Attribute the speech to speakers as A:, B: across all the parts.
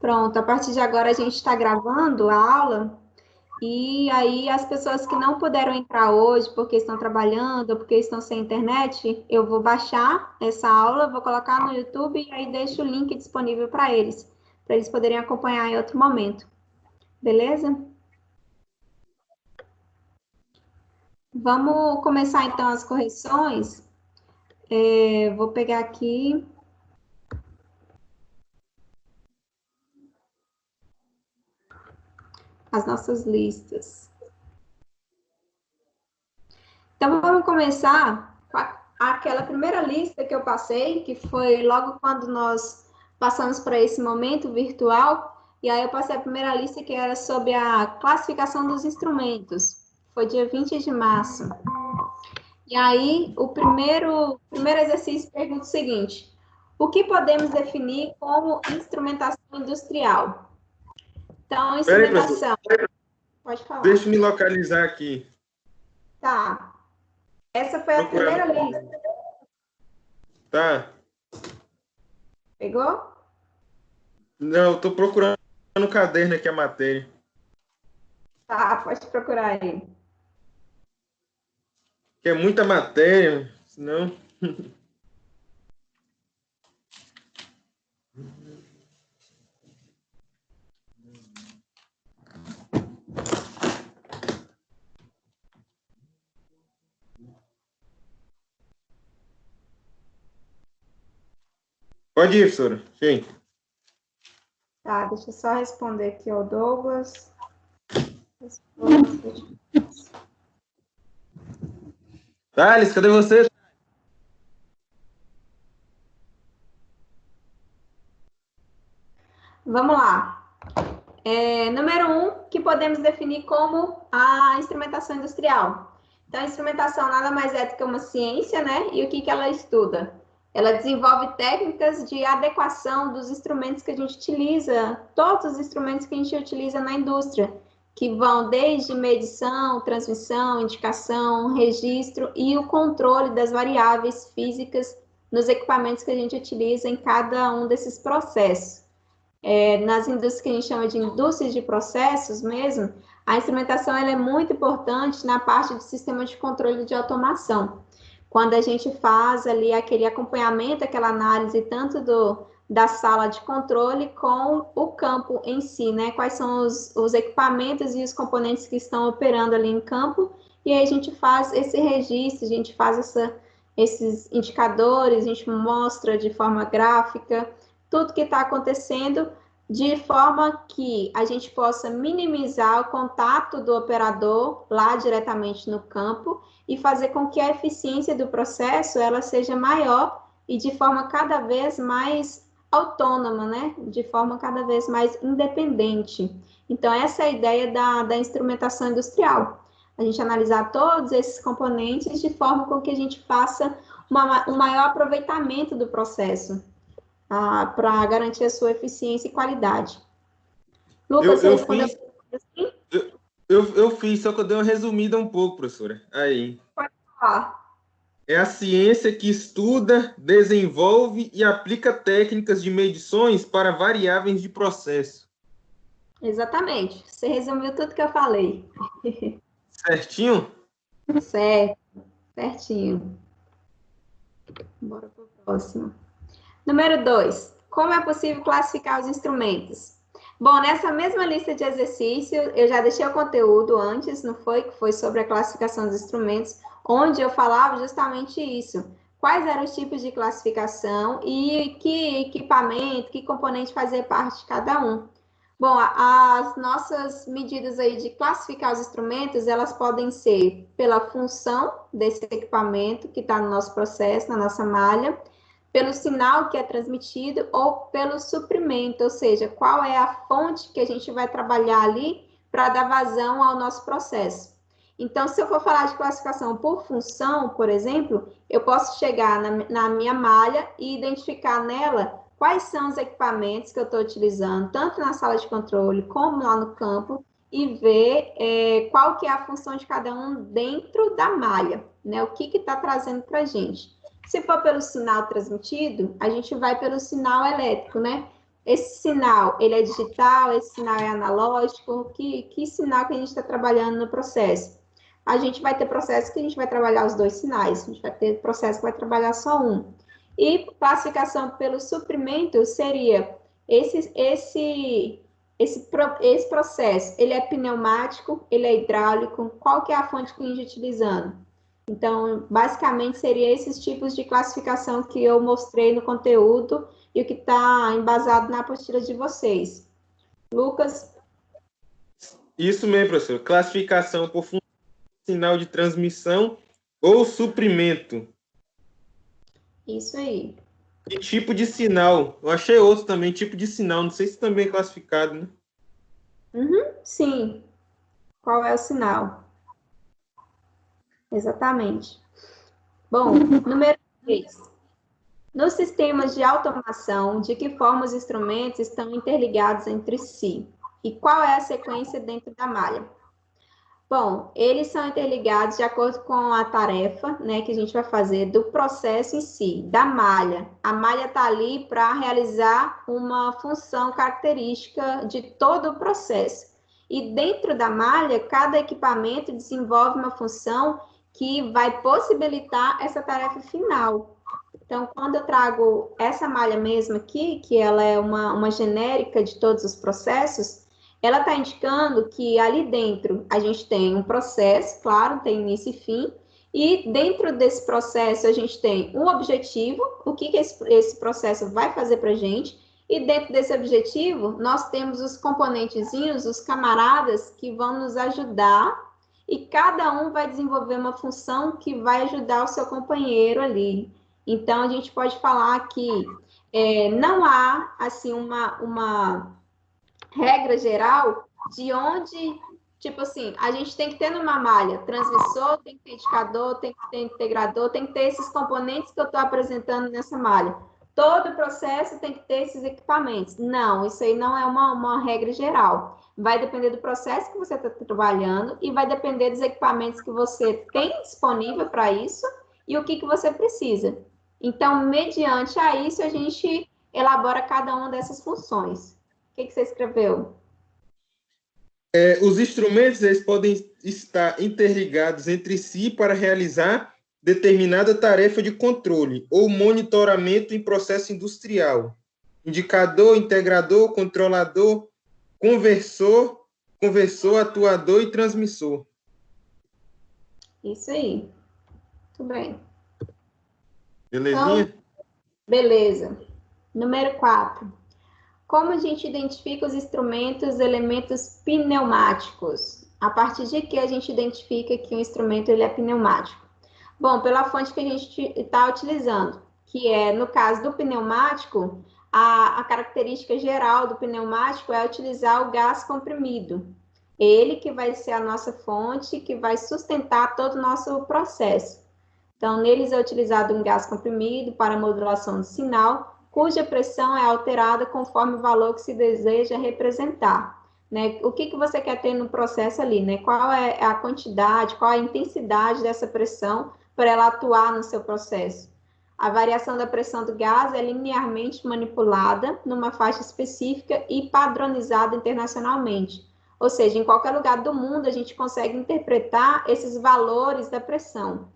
A: Pronto, a partir de agora a gente está gravando a aula e aí as pessoas que não puderam entrar hoje porque estão trabalhando ou porque estão sem internet, eu vou baixar essa aula, vou colocar no YouTube e aí deixo o link disponível para eles poderem acompanhar em outro momento. Beleza? Vamos começar então as correções. Vou pegar aqui as nossas listas. Então, vamos começar com aquela primeira lista que eu passei, que foi logo quando nós passamos para esse momento virtual, e aí eu passei a primeira lista que era sobre a classificação dos instrumentos. Foi dia 20 de março. E aí, o primeiro exercício pergunta o seguinte: o que podemos definir como instrumentação industrial? Então,
B: Espera aí, professor.
A: instrumentação. Pode falar.
B: Deixa eu me localizar aqui.
A: Tá. Essa foi a primeira lista.
B: Tá.
A: Pegou?
B: Não, eu tô procurando no caderno aqui a matéria.
A: Tá, pode procurar aí.
B: Que é muita matéria, senão... Pode ir, professora. Sim.
A: Tá, deixa eu só responder aqui ao Douglas.
B: Thales, cadê você?
A: Vamos lá. Número 1, que podemos definir como a instrumentação industrial. Então, a instrumentação nada mais é do que uma ciência, né? E o que ela estuda? Ela desenvolve técnicas de adequação dos instrumentos que a gente utiliza, todos os instrumentos que a gente utiliza na indústria, que vão desde medição, transmissão, indicação, registro e o controle das variáveis físicas nos equipamentos que a gente utiliza em cada um desses processos. Nas indústrias que a gente chama de indústrias de processos mesmo, a instrumentação ela é muito importante na parte de sistema de controle de automação. Quando a gente faz ali aquele acompanhamento, aquela análise tanto da sala de controle com o campo em si, né? Quais são os equipamentos e os componentes que estão operando ali em campo, e aí a gente faz esse registro, a gente faz esses indicadores, a gente mostra de forma gráfica tudo que está acontecendo, de forma que a gente possa minimizar o contato do operador lá diretamente no campo e fazer com que a eficiência do processo ela seja maior e de forma cada vez mais autônoma, né? De forma cada vez mais independente. Então, essa é a ideia da instrumentação industrial. A gente analisar todos esses componentes de forma com que a gente faça um maior aproveitamento do processo para garantir a sua eficiência e qualidade. Lucas, você respondeu assim?
B: Eu fiz, só que eu dei uma resumida um pouco, professora. Aí.
A: Pode falar.
B: É a ciência que estuda, desenvolve e aplica técnicas de medições para variáveis de processo.
A: Exatamente. Você resumiu tudo que eu falei.
B: Certinho?
A: Certo. Certinho. Bora para o próximo. Número 2. Como é possível classificar os instrumentos? Bom, nessa mesma lista de exercício, eu já deixei o conteúdo antes, não foi? Que foi sobre a classificação dos instrumentos, onde eu falava justamente isso. Quais eram os tipos de classificação e que equipamento, que componente fazia parte de cada um. Bom, as nossas medidas aí de classificar os instrumentos, elas podem ser pela função desse equipamento que está no nosso processo, na nossa malha, pelo sinal que é transmitido ou pelo suprimento, ou seja, qual é a fonte que a gente vai trabalhar ali para dar vazão ao nosso processo. Então, se eu for falar de classificação por função, por exemplo, eu posso chegar na minha malha e identificar nela quais são os equipamentos que eu estou utilizando, tanto na sala de controle como lá no campo, e ver qual que é a função de cada um dentro da malha, né? O que está trazendo para a gente. Se for pelo sinal transmitido, a gente vai pelo sinal elétrico, né? Esse sinal, ele é digital, esse sinal é analógico? Que sinal que a gente está trabalhando no processo? A gente vai ter processo que a gente vai trabalhar os dois sinais, a gente vai ter processo que vai trabalhar só um. E classificação pelo suprimento seria esse processo, ele é pneumático, ele é hidráulico, qual que é a fonte que a gente está utilizando? Então, basicamente, seria esses tipos de classificação que eu mostrei no conteúdo e o que está embasado na apostila de vocês. Lucas?
B: Isso mesmo, professor. Classificação por sinal de transmissão ou suprimento.
A: Isso aí.
B: E tipo de sinal. Eu achei outro também, tipo de sinal. Não sei se também é classificado, né?
A: Sim. Qual é o sinal? Exatamente. Bom, número 3. Nos sistemas de automação, de que forma os instrumentos estão interligados entre si? E qual é a sequência dentro da malha? Bom, eles são interligados de acordo com a tarefa, né, que a gente vai fazer do processo em si, da malha. A malha está ali para realizar uma função característica de todo o processo. E dentro da malha, cada equipamento desenvolve uma função que vai possibilitar essa tarefa final. Então, quando eu trago essa malha mesmo aqui, que ela é uma genérica de todos os processos, ela está indicando que ali dentro a gente tem um processo, claro, tem início e fim, e dentro desse processo a gente tem um objetivo, o que esse processo vai fazer para a gente, e dentro desse objetivo nós temos os componentezinhos, os camaradas que vão nos ajudar, e cada um vai desenvolver uma função que vai ajudar o seu companheiro ali. Então, a gente pode falar que não há, assim, uma regra geral de onde, tipo assim, a gente tem que ter numa malha transmissor, tem que ter indicador, tem que ter integrador, tem que ter esses componentes que eu estou apresentando nessa malha. Todo o processo tem que ter esses equipamentos. Não, isso aí não é uma regra geral. Vai depender do processo que você está trabalhando e vai depender dos equipamentos que você tem disponível para isso e o que você precisa. Então, mediante a isso, a gente elabora cada uma dessas funções. O que você escreveu?
B: Os instrumentos eles podem estar interligados entre si para realizar determinada tarefa de controle ou monitoramento em processo industrial. Indicador, integrador, controlador, conversor, atuador e transmissor.
A: Isso aí. Muito bem.
B: Belezinha?
A: Então, beleza. Número 4. Como a gente identifica os instrumentos, elementos pneumáticos? A partir de que a gente identifica que um instrumento ele é pneumático? Bom, pela fonte que a gente está utilizando, que é, no caso do pneumático, a característica geral do pneumático é utilizar o gás comprimido. Ele que vai ser a nossa fonte, que vai sustentar todo o nosso processo. Então, neles é utilizado um gás comprimido para modulação do sinal, cuja pressão é alterada conforme o valor que se deseja representar. Né? O que você quer ter no processo ali? Né? Qual é a quantidade, qual a intensidade dessa pressão para ela atuar no seu processo? A variação da pressão do gás é linearmente manipulada numa faixa específica e padronizada internacionalmente. Ou seja, em qualquer lugar do mundo a gente consegue interpretar esses valores da pressão.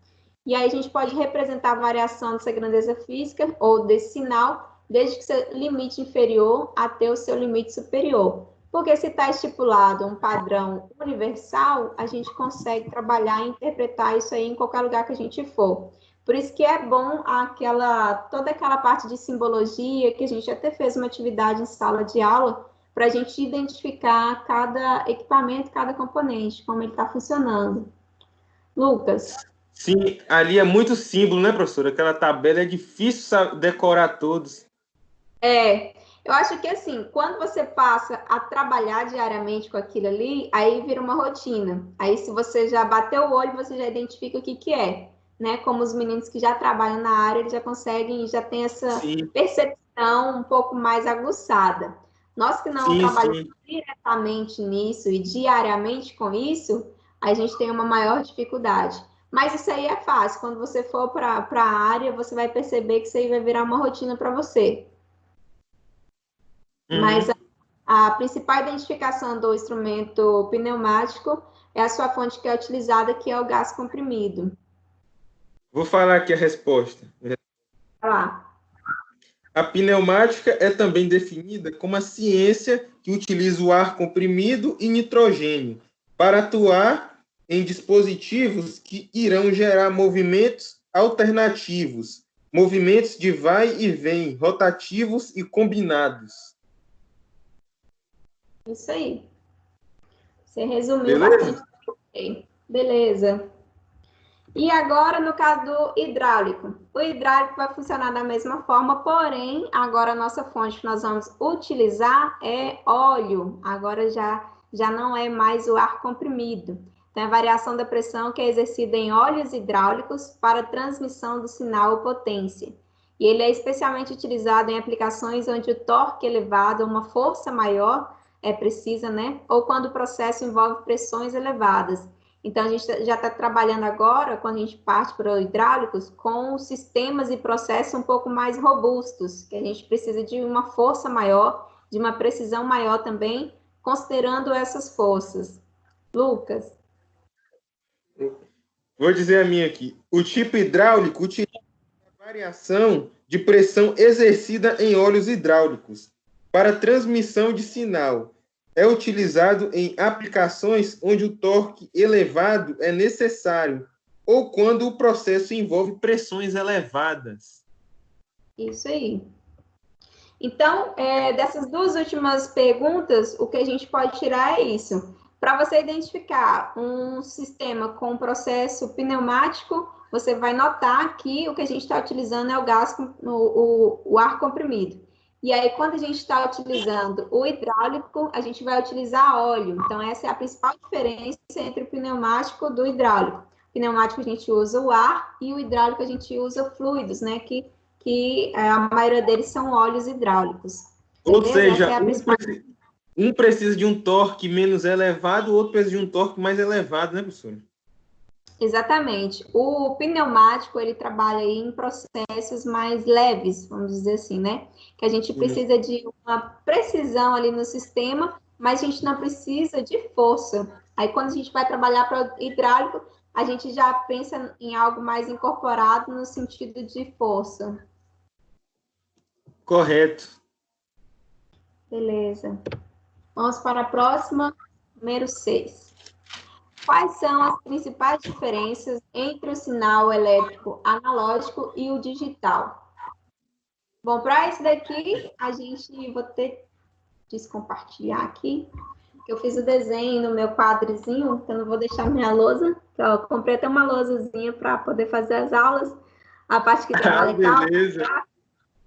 A: E aí a gente pode representar a variação dessa grandeza física ou desse sinal, desde que seu limite inferior até o seu limite superior. Porque se está estipulado um padrão universal, a gente consegue trabalhar e interpretar isso aí em qualquer lugar que a gente for. Por isso que é bom toda aquela parte de simbologia, que a gente até fez uma atividade em sala de aula, para a gente identificar cada equipamento, cada componente, como ele está funcionando. Lucas.
B: Sim, ali é muito símbolo, né, professora? Aquela tabela é difícil decorar todos.
A: Eu acho que assim, quando você passa a trabalhar diariamente com aquilo ali, aí vira uma rotina. Aí, se você já bateu o olho, você já identifica o que é, né? Como os meninos que já trabalham na área, eles já conseguem, já tem essa
B: Sim,
A: percepção um pouco mais aguçada. Nós que não
B: sim,
A: trabalhamos
B: sim.
A: diretamente nisso e diariamente com isso, a gente tem uma maior dificuldade. Mas isso aí é fácil. Quando você for para a área, você vai perceber que isso aí vai virar uma rotina para você. Mas a principal identificação do instrumento pneumático é a sua fonte que é utilizada, que é o gás comprimido.
B: Vou falar aqui a resposta.
A: Vai lá.
B: A pneumática é também definida como a ciência que utiliza o ar comprimido e nitrogênio para atuar em dispositivos que irão gerar movimentos alternativos, movimentos de vai e vem, rotativos e combinados.
A: Isso aí. Você resumiu
B: Beleza?
A: bastante. Beleza. E agora, no caso do hidráulico. O hidráulico vai funcionar da mesma forma, porém, agora a nossa fonte que nós vamos utilizar é óleo. Agora já não é mais o ar comprimido. Então, a variação da pressão que é exercida em óleos hidráulicos para transmissão do sinal ou potência. E ele é especialmente utilizado em aplicações onde o torque elevado, uma força maior, é precisa, né? Ou quando o processo envolve pressões elevadas. Então, a gente já está trabalhando agora, quando a gente parte para hidráulicos, com sistemas e processos um pouco mais robustos, que a gente precisa de uma força maior, de uma precisão maior também, considerando essas forças. Lucas?
B: Vou dizer a minha aqui. O tipo hidráulico utiliza a variação de pressão exercida em óleos hidráulicos para transmissão de sinal. É utilizado em aplicações onde o torque elevado é necessário ou quando o processo envolve pressões elevadas.
A: Isso aí. Então, dessas duas últimas perguntas, o que a gente pode tirar é isso. Para você identificar um sistema com processo pneumático, você vai notar que o que a gente está utilizando é o gás, o ar comprimido. E aí, quando a gente está utilizando o hidráulico, a gente vai utilizar óleo. Então, essa é a principal diferença entre o pneumático e o hidráulico. O pneumático a gente usa o ar e o hidráulico a gente usa fluidos, né? Que a maioria deles são óleos hidráulicos.
B: Ou
A: Beleza?
B: seja,
A: Essa é
B: um precisa de um torque menos elevado, o outro precisa de um torque mais elevado, né, professor?
A: Exatamente. O pneumático, ele trabalha aí em processos mais leves, vamos dizer assim, né? Que a gente precisa de uma precisão ali no sistema, mas a gente não precisa de força. Aí, quando a gente vai trabalhar para o hidráulico, a gente já pensa em algo mais incorporado no sentido de força.
B: Correto.
A: Beleza. Vamos para a próxima, número 6. Quais são as principais diferenças entre o sinal elétrico analógico e o digital? Bom, para isso daqui, vou ter que descompartilhar aqui, que eu fiz o desenho no meu quadrozinho, que eu não vou deixar minha lousa, que eu comprei até uma lousazinha para poder fazer as aulas, a parte que trabalha
B: beleza.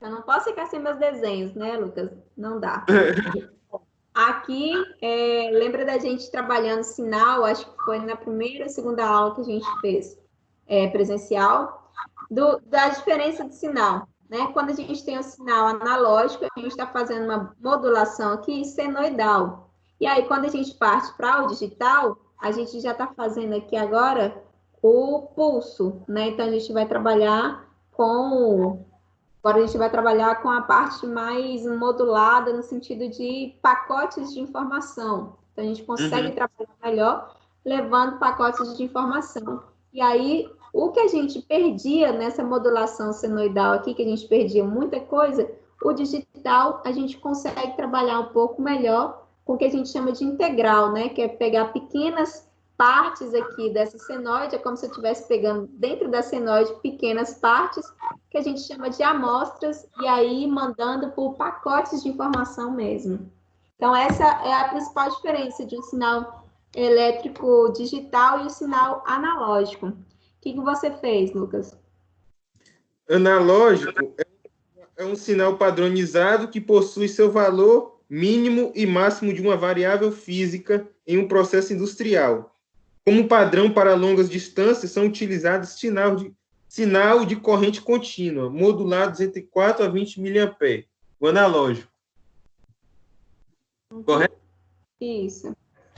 A: Eu não posso ficar sem meus desenhos, né, Lucas? Não dá. Aqui, lembra da gente trabalhando sinal, acho que foi na primeira ou segunda aula que a gente fez presencial, da diferença de sinal. Né? Quando a gente tem o sinal analógico, a gente está fazendo uma modulação aqui senoidal. E aí, quando a gente parte para o digital, a gente já está fazendo aqui agora o pulso. Né? Então, a gente vai trabalhar com... Agora a gente vai trabalhar com a parte mais modulada no sentido de pacotes de informação. Então, a gente consegue trabalhar melhor levando pacotes de informação. E aí, o que a gente perdia nessa modulação senoidal aqui, que a gente perdia muita coisa, o digital a gente consegue trabalhar um pouco melhor com o que a gente chama de integral, né? Que é pegar pequenas partes aqui dessa senoide, é como se eu estivesse pegando dentro da senoide pequenas partes, que a gente chama de amostras, e aí mandando por pacotes de informação mesmo. Então, essa é a principal diferença de um sinal elétrico digital e o sinal analógico. O que você fez, Lucas?
B: Analógico é um sinal padronizado que possui seu valor mínimo e máximo de uma variável física em um processo industrial. Como padrão para longas distâncias, são utilizados sinal de corrente contínua, modulados entre 4 a 20 mA, o analógico. Correto?
A: Isso,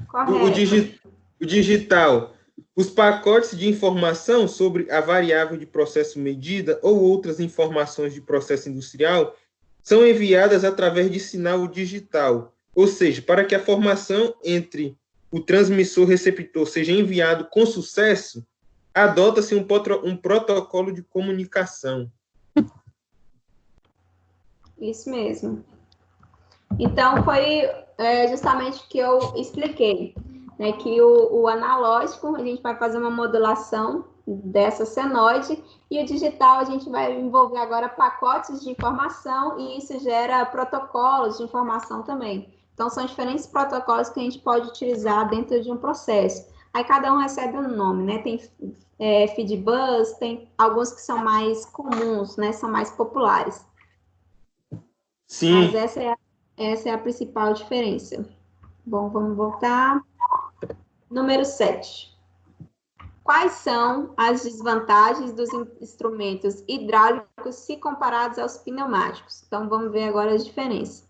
A: correto.
B: O digital, os pacotes de informação sobre a variável de processo medida ou outras informações de processo industrial são enviadas através de sinal digital, ou seja, para que a formação entre o transmissor e o receptor seja enviado com sucesso, adota-se um protocolo de comunicação.
A: Isso mesmo. Então, foi justamente o que eu expliquei, né, que o analógico, a gente vai fazer uma modulação dessa senoide, e o digital a gente vai envolver agora pacotes de informação, e isso gera protocolos de informação também. Então, são diferentes protocolos que a gente pode utilizar dentro de um processo. Aí, cada um recebe um nome, né? Tem Fidbus, tem alguns que são mais comuns, né? São mais populares.
B: Sim.
A: Mas essa é a principal diferença. Bom, vamos voltar. Número 7. Quais são as desvantagens dos instrumentos hidráulicos se comparados aos pneumáticos? Então, vamos ver agora as diferenças.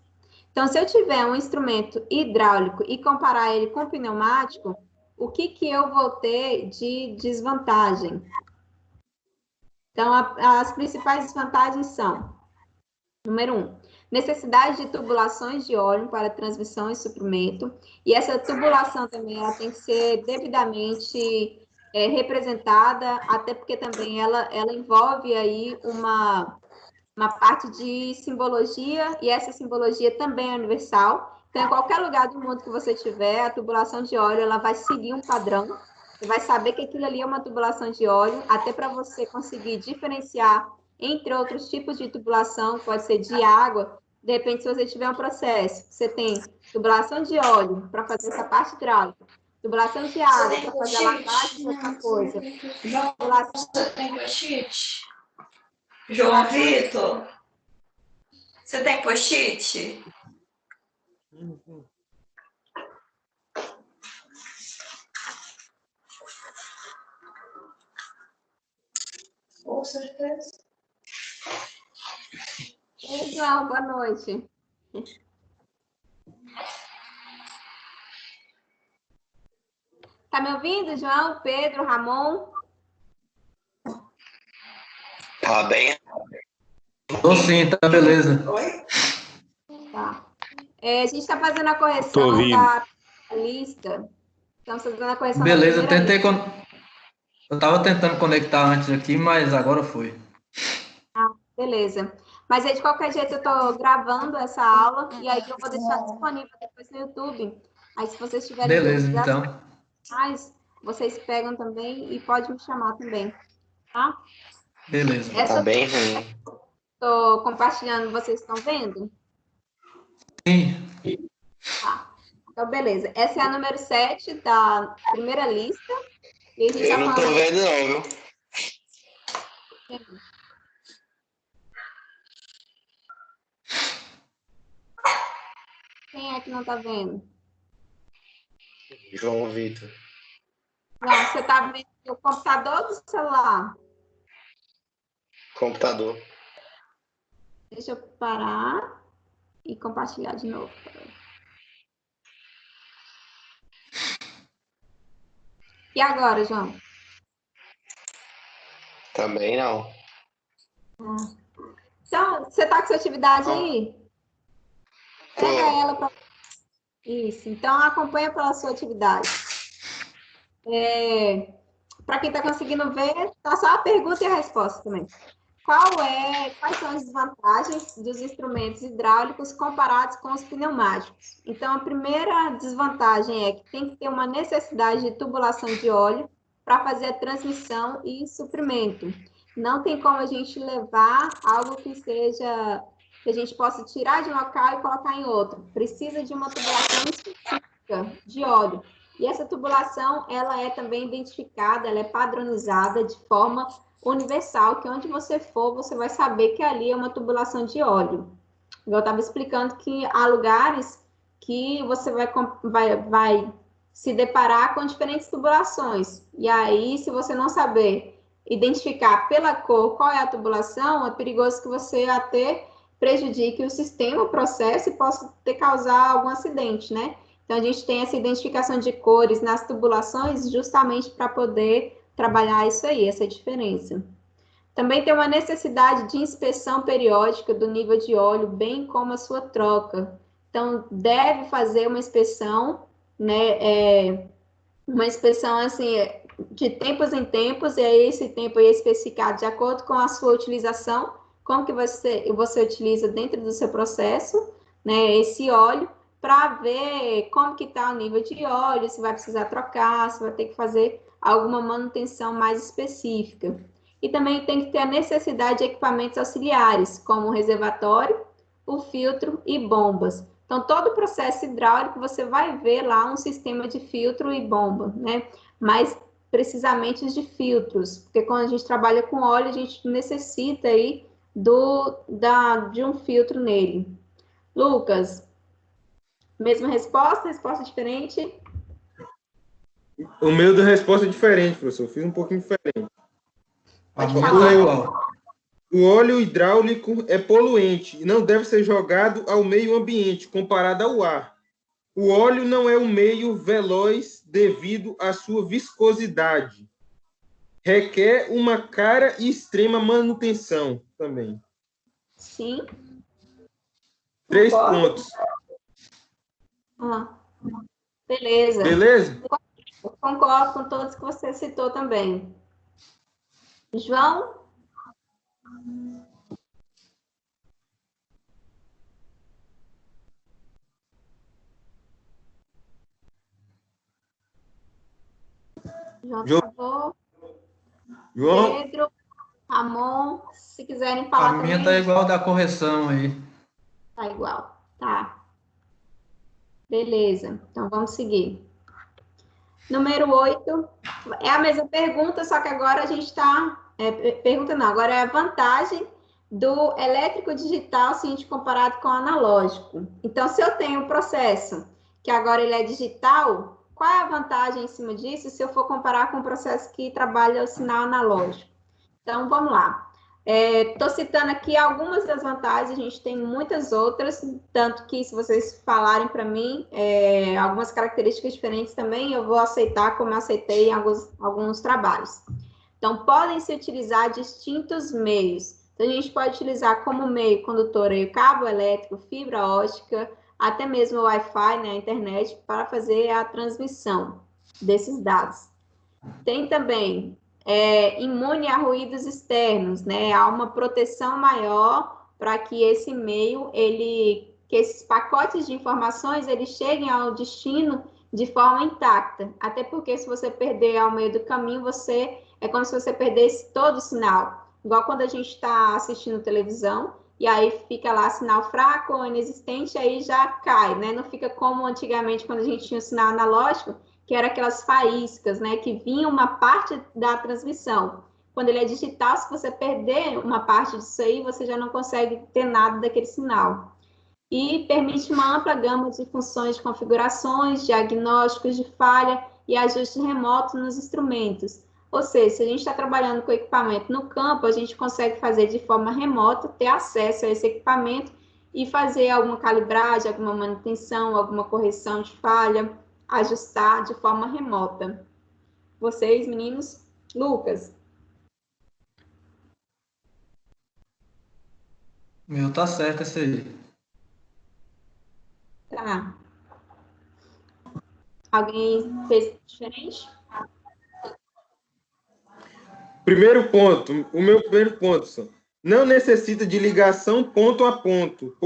A: Então, se eu tiver um instrumento hidráulico e comparar ele com pneumático, o que eu vou ter de desvantagem? Então, as principais desvantagens são: número 1, necessidade de tubulações de óleo para transmissão e suprimento. E essa tubulação também ela tem que ser devidamente representada, até porque também ela envolve aí uma parte de simbologia, e essa simbologia também é universal. Então, em qualquer lugar do mundo que você tiver, a tubulação de óleo ela vai seguir um padrão. Você vai saber que aquilo ali é uma tubulação de óleo, até para você conseguir diferenciar entre outros tipos de tubulação, pode ser de água. De repente, se você tiver um processo, você tem tubulação de óleo para fazer essa parte hidráulica, tubulação de água para fazer a lavagem de outra coisa.
C: Você tem post-it? João Vitor, você tem post-it? Com certeza.
A: Ei, João, boa noite. Tá me ouvindo, João, Pedro, Ramon?
D: Tá bem?
E: Tô sim, tá beleza.
C: Oi?
A: Tá. A gente está fazendo a correção da lista. Estamos fazendo a correção
E: Beleza,
A: da primeira lista.
E: eu tava tentando conectar antes aqui, mas agora foi.
A: Beleza. Mas aí, de qualquer jeito, eu estou gravando essa aula e aí eu vou deixar disponível depois no YouTube. Aí, se vocês tiverem
E: Beleza,
A: dúvidas,
E: então.
A: vocês pegam também e pode me chamar também, tá?
E: Beleza.
D: Tá bem ruim.
A: Estou compartilhando, vocês estão vendo?
E: Sim.
A: Tá. Então, beleza. Essa é a número 7 da primeira lista. E a gente
D: Eu não tô vendo não, viu?
A: Quem é que não está vendo?
D: João Vitor.
A: Não, você está vendo o computador ou do celular?
D: Computador.
A: Deixa eu parar e compartilhar de novo. E agora, João?
D: Também não.
A: Então, você está com sua atividade aí? Pega ela para... Isso. Então, acompanha pela sua atividade. Para quem está conseguindo ver, tá só a pergunta e a resposta também. Quais são as desvantagens dos instrumentos hidráulicos comparados com os pneumáticos? Então, a primeira desvantagem é que tem que ter uma necessidade de tubulação de óleo para fazer a transmissão e suprimento. Não tem como a gente levar algo que a gente possa tirar de um local e colocar em outro. Precisa de uma tubulação específica de óleo. E essa tubulação, ela é também identificada, ela é padronizada de forma universal, que onde você for, você vai saber que ali é uma tubulação de óleo. Eu estava explicando que há lugares que você vai se deparar com diferentes tubulações. E aí, se você não saber identificar pela cor qual é a tubulação, é perigoso que você até prejudique o sistema, o processo e possa causar algum acidente, né? Então, a gente tem essa identificação de cores nas tubulações justamente para poder trabalhar isso aí, essa diferença. Também tem uma necessidade de inspeção periódica do nível de óleo, bem como a sua troca. Então, deve fazer uma inspeção, né, uma inspeção assim, de tempos em tempos, e aí esse tempo é especificado de acordo com a sua utilização, como que você utiliza dentro do seu processo, né, esse óleo, para ver como que está o nível de óleo, se vai precisar trocar, se vai ter que fazer alguma manutenção mais específica. E também tem que ter a necessidade de equipamentos auxiliares, como o reservatório, o filtro e bombas. Então, todo o processo hidráulico, você vai ver lá um sistema de filtro e bomba, né? Mais precisamente de filtros, porque quando a gente trabalha com óleo, a gente necessita aí de um filtro nele. Lucas, mesma resposta diferente?
B: O meu da resposta é diferente, professor. Fiz um pouquinho diferente.
E: A
A: Pode
E: minha
A: falar.
E: tá igual.
B: O óleo hidráulico é poluente e não deve ser jogado ao meio ambiente comparado ao ar. O óleo não é um meio veloz devido à sua viscosidade. Requer uma cara e extrema manutenção também.
A: Sim.
B: 3
A: Concordo.
B: pontos.
A: Beleza.
B: Beleza?
A: Eu concordo com todos que você citou também. João? João, por favor.
B: João,
A: Pedro, Ramon, se quiserem falar
E: A minha
A: também,
E: tá igual da correção aí.
A: tá igual. Tá. Beleza. Então, vamos seguir. Número 8. É a mesma pergunta, só que agora a gente está... pergunta não, agora é a vantagem do elétrico digital se a gente comparado com o analógico. Então, se eu tenho um processo que agora ele é digital, qual é a vantagem em cima disso se eu for comparar com o processo que trabalha o sinal analógico? Então, vamos lá. Estou citando aqui algumas das vantagens, a gente tem muitas outras, tanto que se vocês falarem para mim algumas características diferentes também, eu vou aceitar como eu aceitei em alguns trabalhos. Então, podem se utilizar distintos meios. Então, a gente pode utilizar como meio condutor aí, cabo elétrico, fibra ótica, até mesmo o Wi-Fi, né, a internet, para fazer a transmissão desses dados. Tem também imune a ruídos externos, né? Há uma proteção maior para que esse meio, que esses pacotes de informações, eles cheguem ao destino de forma intacta. Até porque se você perder ao meio do caminho, é como se você perdesse todo o sinal. Igual quando a gente está assistindo televisão, e aí fica lá sinal fraco ou inexistente, aí já cai, né? Não fica como antigamente, quando a gente tinha o sinal analógico, que era aquelas faíscas, né, que vinha uma parte da transmissão. Quando ele é digital, se você perder uma parte disso aí, você já não consegue ter nada daquele sinal. E permite uma ampla gama de funções de configurações, diagnósticos de falha e ajuste remoto nos instrumentos. Ou seja, se a gente está trabalhando com equipamento no campo, a gente consegue fazer de forma remota, ter acesso a esse equipamento e fazer alguma calibragem, alguma manutenção, alguma correção de falha, ajustar de forma remota. Vocês, meninos? Lucas?
E: Meu tá certo esse aí.
A: Tá. Alguém fez diferente?
B: primeiro ponto. O meu primeiro ponto, só. Não necessita de ligação ponto a ponto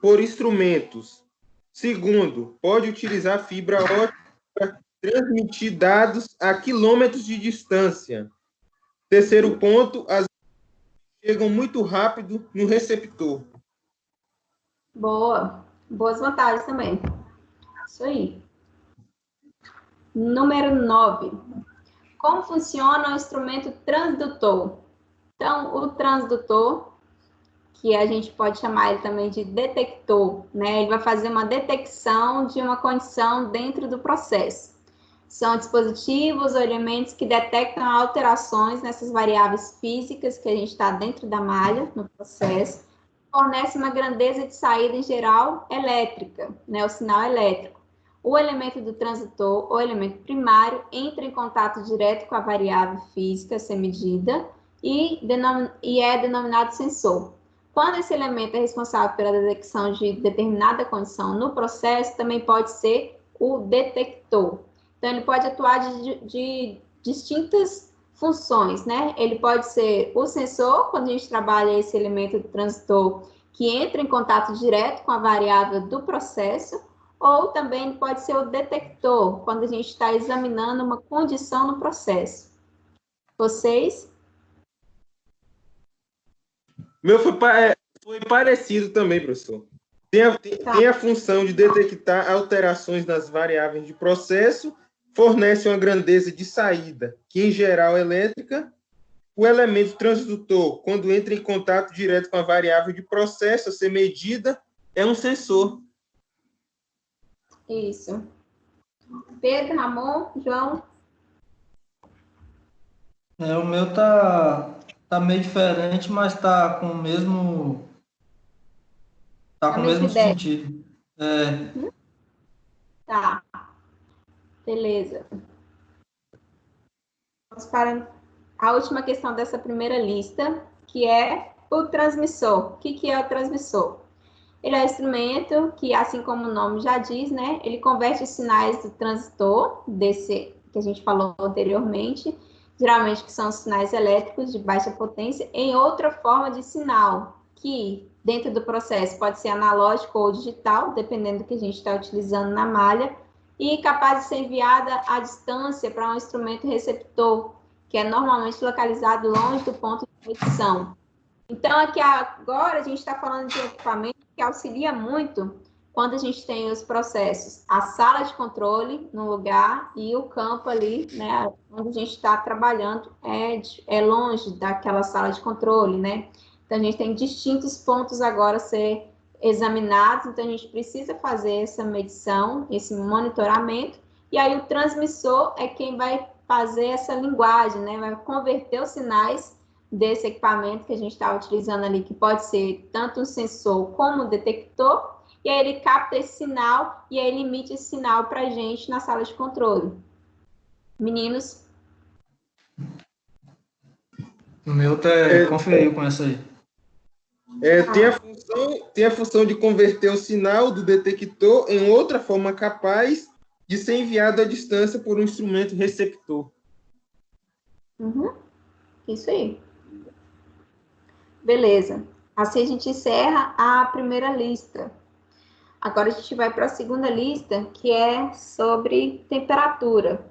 B: por instrumentos. Segundo, pode utilizar fibra ótica para transmitir dados a quilômetros de distância. Terceiro ponto, as chegam muito rápido no receptor.
A: Boa. Boas vantagens também. Isso aí. Número 9. Como funciona o instrumento transdutor? Então, o transdutor, que a gente pode chamar ele também de detector, né? Ele vai fazer uma detecção de uma condição dentro do processo. São dispositivos ou elementos que detectam alterações nessas variáveis físicas que a gente está dentro da malha, no processo, fornece uma grandeza de saída, em geral, elétrica, né? O sinal elétrico. O elemento do transdutor, ou elemento primário, entra em contato direto com a variável física a ser medida e é denominado sensor. Quando esse elemento é responsável pela detecção de determinada condição no processo, também pode ser o detector. Então, ele pode atuar de distintas funções, né? Ele pode ser o sensor, quando a gente trabalha esse elemento do transitor que entra em contato direto com a variável do processo, ou também pode ser o detector, quando a gente está examinando uma condição no processo. Vocês?
B: Meu foi parecido também, professor. Tem a função de detectar alterações nas variáveis de processo, fornece uma grandeza de saída, que em geral é elétrica. O elemento transdutor, quando entra em contato direto com a variável de processo a ser medida, é um sensor.
A: Isso. Pedro, Ramon, João?
E: O meu tá meio diferente, mas tá com o mesmo, tá
A: A
E: com o
A: mesma
E: mesmo
A: ideia?
E: sentido.
A: Tá, beleza. Vamos para a última questão dessa primeira lista, que é o transmissor. O que é o transmissor? Ele é um instrumento que, assim como o nome já diz, né, ele converte os sinais do transitor, desse que a gente falou anteriormente, geralmente que são os sinais elétricos de baixa potência, em outra forma de sinal, que dentro do processo pode ser analógico ou digital, dependendo do que a gente está utilizando na malha, e capaz de ser enviada à distância para um instrumento receptor, que é normalmente localizado longe do ponto de medição. Então, aqui agora a gente está falando de um equipamento que auxilia muito quando a gente tem os processos, a sala de controle no lugar e o campo ali, né, onde a gente está trabalhando é longe daquela sala de controle, né? Então, a gente tem distintos pontos agora a ser examinados, então a gente precisa fazer essa medição, esse monitoramento, e aí o transmissor é quem vai fazer essa linguagem, né? Vai converter os sinais desse equipamento que a gente está utilizando ali, que pode ser tanto um sensor como um detector, e aí ele capta esse sinal e aí ele emite esse sinal para a gente na sala de controle. Meninos?
E: O meu conferiu com essa aí.
B: Tem a função de converter o sinal do detector em outra forma capaz de ser enviado à distância por um instrumento receptor.
A: Isso aí. Beleza. Assim a gente encerra a primeira lista. Agora a gente vai para a segunda lista, que é sobre temperatura.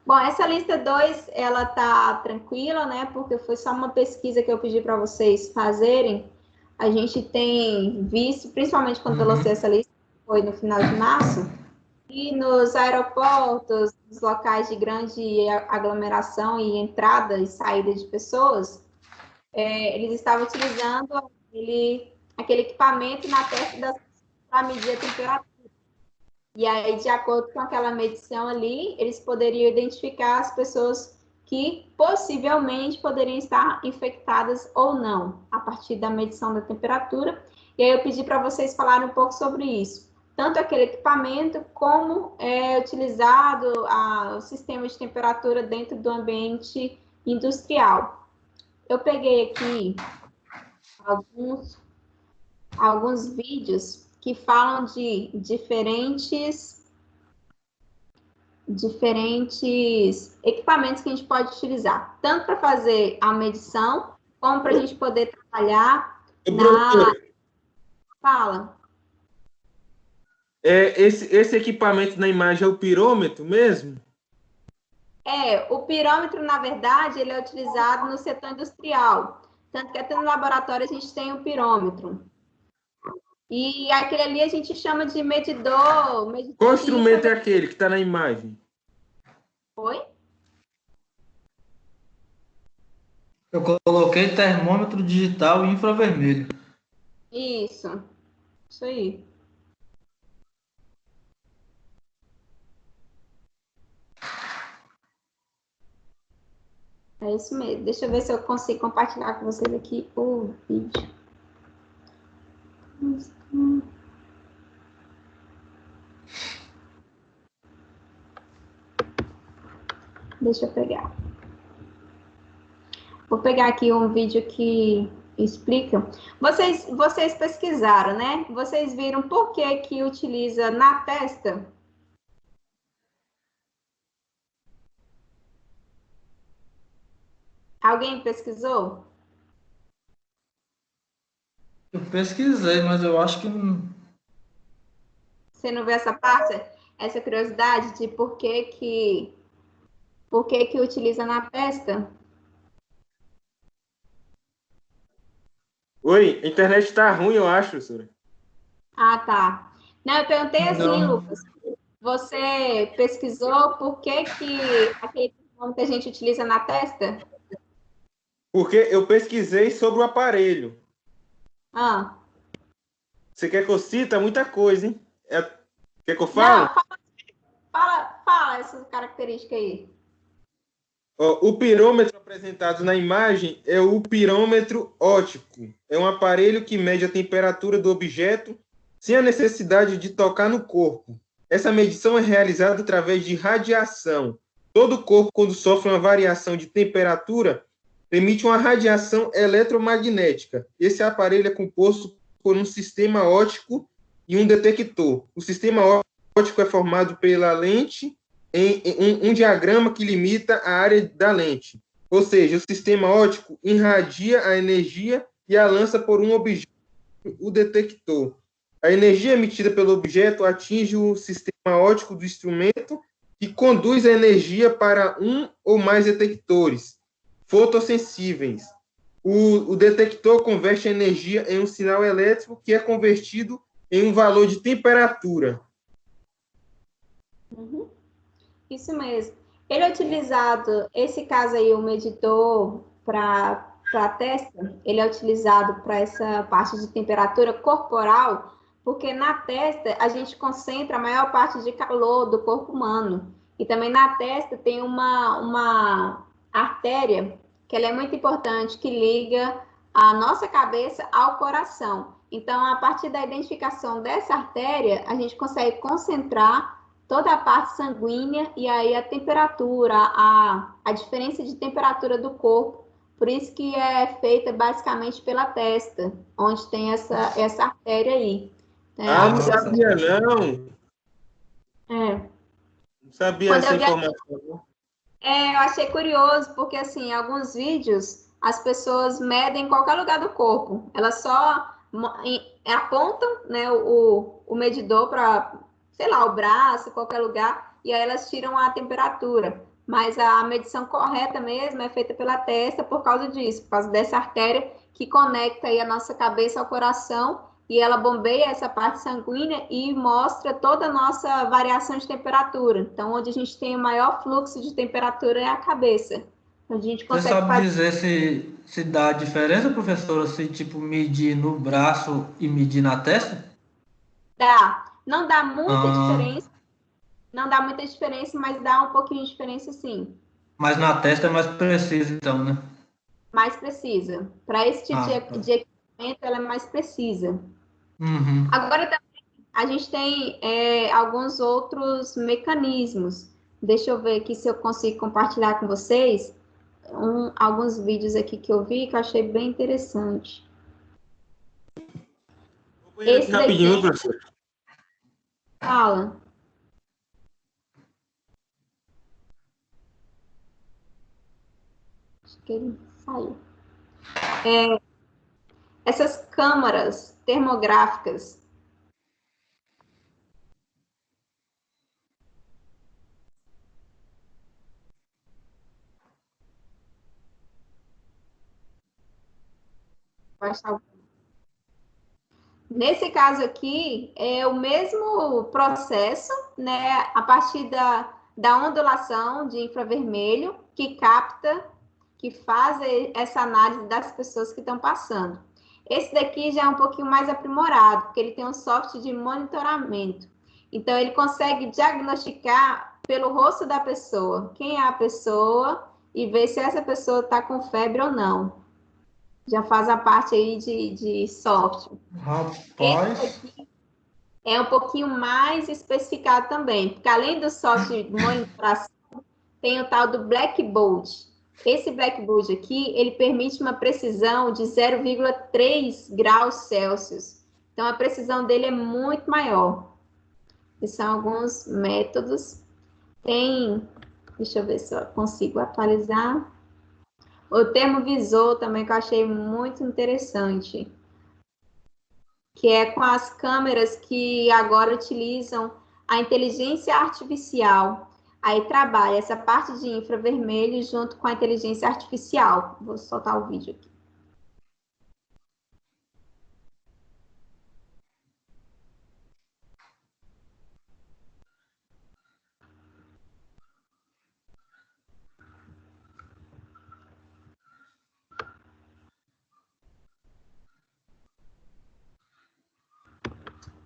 A: Bom, essa lista 2, ela tá tranquila, né? Porque foi só uma pesquisa que eu pedi para vocês fazerem. A gente tem visto, principalmente quando eu lancei essa lista, foi no final de março, e nos aeroportos, nos locais de grande aglomeração e entrada e saída de pessoas, eles estavam utilizando aquele equipamento na testa das pessoas para medir a temperatura. E aí, de acordo com aquela medição ali, eles poderiam identificar as pessoas que possivelmente poderiam estar infectadas ou não, a partir da medição da temperatura. E aí eu pedi para vocês falarem um pouco sobre isso. Tanto aquele equipamento, como é utilizado o sistema de temperatura dentro do ambiente industrial. Eu peguei aqui alguns vídeos que falam de diferentes equipamentos que a gente pode utilizar, tanto para fazer a medição, como para a gente poder trabalhar na... Fala.
B: Esse equipamento na imagem é o pirômetro mesmo?
A: O pirômetro, na verdade, ele é utilizado no setor industrial. Tanto que até no laboratório a gente tem o pirômetro. E aquele ali a gente chama de medidor
B: Qual
A: de
B: instrumento é aquele que está na imagem?
A: Oi?
E: Eu coloquei termômetro digital e infravermelho.
A: Isso aí. É isso mesmo. Deixa eu ver se eu consigo compartilhar com vocês aqui o vídeo. Deixa eu pegar. Vou pegar aqui um vídeo que explica. Vocês pesquisaram, né? Vocês viram por que que utiliza na testa? Alguém pesquisou?
E: Eu pesquisei, mas eu acho que não.
A: Você não vê essa parte? Essa curiosidade de por que que utiliza na testa?
B: Oi, a internet tá ruim, eu acho, professora.
A: Ah, tá. Não, eu perguntei assim,
E: Não.
A: Lucas. Você pesquisou por que que aquele nome que a gente utiliza na testa?
B: Porque eu pesquisei sobre o aparelho.
A: Ah,
B: Você quer que eu cita muita coisa, hein? Quer que eu fale?
A: não, fala essa característica aí.
B: Ó, o pirômetro apresentado na imagem é o pirômetro óptico. É um aparelho que mede a temperatura do objeto sem a necessidade de tocar no corpo. Essa medição é realizada através de radiação. Todo corpo, quando sofre uma variação de temperatura, emite uma radiação eletromagnética. Esse aparelho é composto por um sistema óptico e um detector. O sistema óptico é formado pela lente em um diagrama que limita a área da lente. Ou seja, o sistema óptico irradia a energia e a lança por um objeto, o detector. A energia emitida pelo objeto atinge o sistema óptico do instrumento e conduz a energia para um ou mais detectores fotossensíveis. O detector converte a energia em um sinal elétrico que é convertido em um valor de temperatura.
A: Uhum. Isso mesmo. Ele é utilizado, esse caso aí, o medidor para a testa, ele é utilizado para essa parte de temperatura corporal, porque na testa a gente concentra a maior parte de calor do corpo humano. E também na testa tem uma artéria, que ela é muito importante, que liga a nossa cabeça ao coração. Então, a partir da identificação dessa artéria, a gente consegue concentrar toda a parte sanguínea e aí a temperatura, a diferença de temperatura do corpo. Por isso que é feita basicamente pela testa, onde tem essa artéria aí.
B: Não sabia não.
A: É.
B: Não sabia
A: Quando
B: essa
A: eu vi,
B: informação.
A: eu achei curioso, porque assim, em alguns vídeos as pessoas medem em qualquer lugar do corpo. Elas só apontam, né, o medidor para, sei lá, o braço, qualquer lugar, e aí elas tiram a temperatura. Mas a medição correta mesmo é feita pela testa por causa disso, por causa dessa artéria que conecta aí a nossa cabeça ao coração e ela bombeia essa parte sanguínea e mostra toda a nossa variação de temperatura. Então, onde a gente tem o maior fluxo de temperatura é a cabeça. Onde a gente
E: Você
A: consegue
E: sabe
A: fazer.
E: dizer se dá diferença, professora, se tipo medir no braço e medir na testa?
A: Não dá muita
E: Ah,
A: diferença, não dá muita diferença, mas dá um pouquinho de diferença sim.
E: mas na testa é mais preciso, então, né?
A: Mais precisa. Para esse tipo
E: Ah, tá.
A: de equipamento, ela é mais precisa.
E: Uhum.
A: Agora também a gente tem alguns outros mecanismos. Deixa eu ver aqui se eu consigo compartilhar com vocês alguns vídeos aqui que eu vi que eu achei bem interessante. Esse
B: Rapidinho,
A: daqui
B: professor.
A: fala. Acho que ele saiu. Essas câmaras termográficas. Vou achar. Nesse caso aqui, é o mesmo processo, né? A partir da ondulação de infravermelho, que capta, que faz essa análise das pessoas que estão passando. Esse daqui já é um pouquinho mais aprimorado, porque ele tem um software de monitoramento. Então, ele consegue diagnosticar pelo rosto da pessoa quem é a pessoa e ver se essa pessoa está com febre ou não. Já faz a parte aí de software. Esse
E: Rapaz,
A: aqui é um pouquinho mais especificado também, porque além do software de monitoração, tem o tal do Black Bolt. Esse Black Board aqui, ele permite uma precisão de 0,3 graus Celsius. Então, a precisão dele é muito maior. Esses são alguns métodos. Tem, deixa eu ver se eu consigo atualizar. O termovisor também, que eu achei muito interessante, que é com as câmeras que agora utilizam a inteligência artificial. Aí trabalha essa parte de infravermelho junto com a inteligência artificial. Vou soltar o vídeo aqui.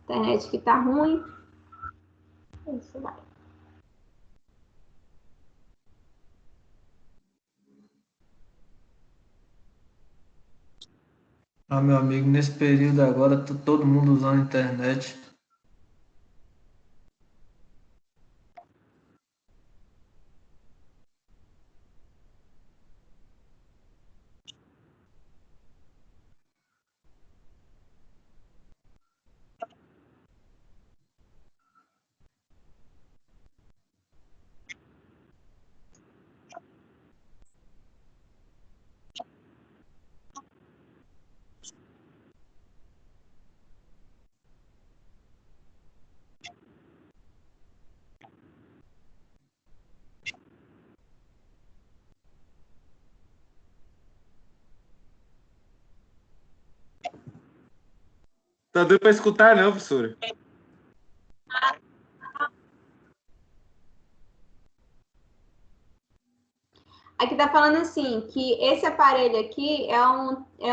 A: Internet que tá ruim. Isso vai.
E: Ah, meu amigo, nesse período agora, todo mundo usando a internet.
B: Tá dando para escutar, não, professora?
A: Aqui tá falando assim, que esse aparelho aqui é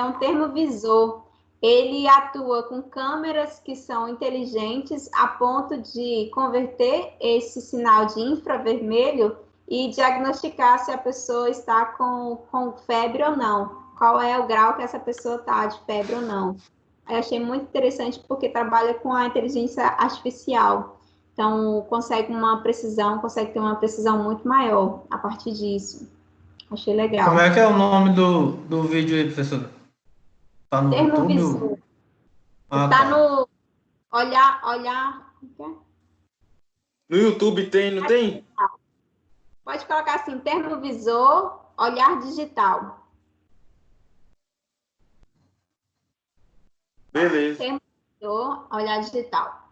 A: um termovisor. Ele atua com câmeras que são inteligentes a ponto de converter esse sinal de infravermelho e diagnosticar se a pessoa está com febre ou não. Qual é o grau que essa pessoa está de febre ou não. Eu achei muito interessante porque trabalha com a inteligência artificial. Então, consegue ter uma precisão muito maior a partir disso. Achei
E: Como
A: legal.
E: é que é o nome do vídeo aí, professor? Tá no YouTube?
A: Termovisor.
E: Ah,
A: Tá
E: tá.
A: no olhar.
B: No YouTube tem, não tem?
A: Pode colocar assim, termovisor, olhar digital.
B: Beleza.
A: Termovisor, olhar digital.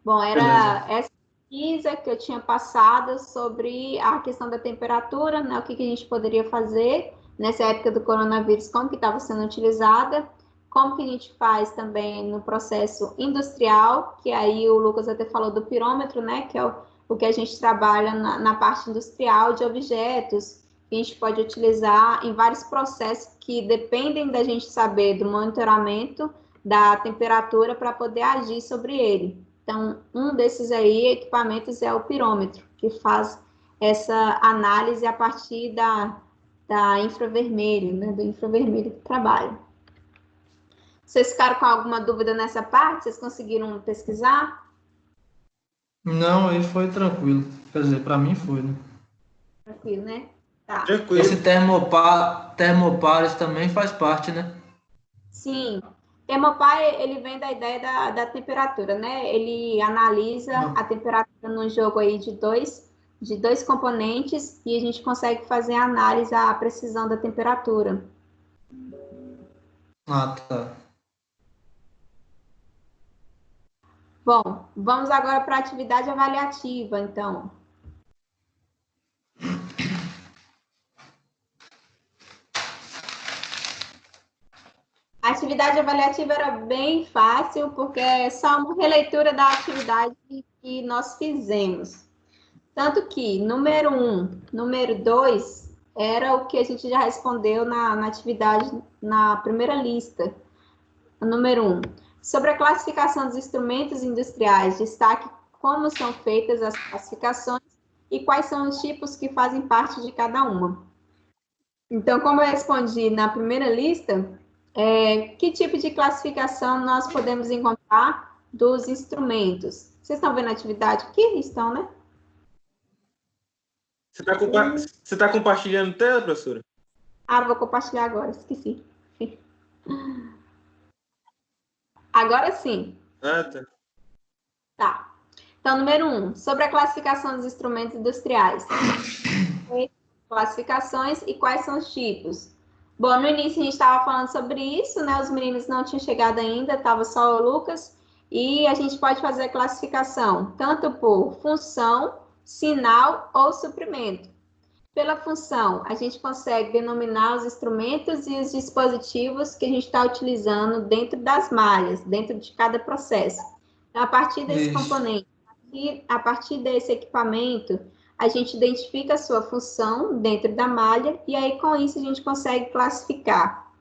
A: Bom,
E: Beleza.
A: era essa pesquisa que eu tinha passado sobre a questão da temperatura, né? O que a gente poderia fazer nessa época do coronavírus, como que estava sendo utilizada, como que a gente faz também no processo industrial, que aí o Lucas até falou do pirômetro, né? Que é o que a gente trabalha na parte industrial de objetos, que a gente pode utilizar em vários processos que dependem da gente saber do monitoramento da temperatura para poder agir sobre ele. Então, um desses aí equipamentos é o pirômetro, que faz essa análise a partir da infravermelho, né? Do infravermelho que trabalha. Vocês ficaram com alguma dúvida nessa parte? Vocês conseguiram pesquisar?
E: Não, aí foi tranquilo. Quer dizer, pra mim foi, né?
A: Tranquilo, né? Tá.
E: Esse
B: Tranquilo.
E: termopares também faz parte, né?
A: Sim. Termopar, ele vem da ideia da temperatura, né? Ele analisa a temperatura num jogo aí de dois componentes e a gente consegue fazer a análise, a precisão da temperatura.
E: Ah, tá.
A: Bom, vamos agora para a atividade avaliativa, então. A atividade avaliativa era bem fácil, porque é só uma releitura da atividade que nós fizemos. Tanto que número 1, número 2, era o que a gente já respondeu na atividade, na primeira lista. O número 1. Sobre a classificação dos instrumentos industriais, destaque como são feitas as classificações e quais são os tipos que fazem parte de cada uma. Então, como eu respondi na primeira lista, que tipo de classificação nós podemos encontrar dos instrumentos? Vocês estão vendo a atividade aqui? Estão, né?
B: Você tá compartilhando tela, professora?
A: Ah, vou compartilhar agora, esqueci. Agora sim.
B: Ah, tá.
A: Tá. Então, número 1, sobre a classificação dos instrumentos industriais. Classificações e quais são os tipos. Bom, no início a gente estava falando sobre isso, né? Os meninos não tinham chegado ainda, estava só o Lucas. E a gente pode fazer a classificação tanto por função, sinal ou suprimento. Pela função, a gente consegue denominar os instrumentos e os dispositivos que a gente está utilizando dentro das malhas, dentro de cada processo. Então, a partir desse componente, a partir desse equipamento, a gente identifica a sua função dentro da malha e aí, com isso, a gente consegue classificar.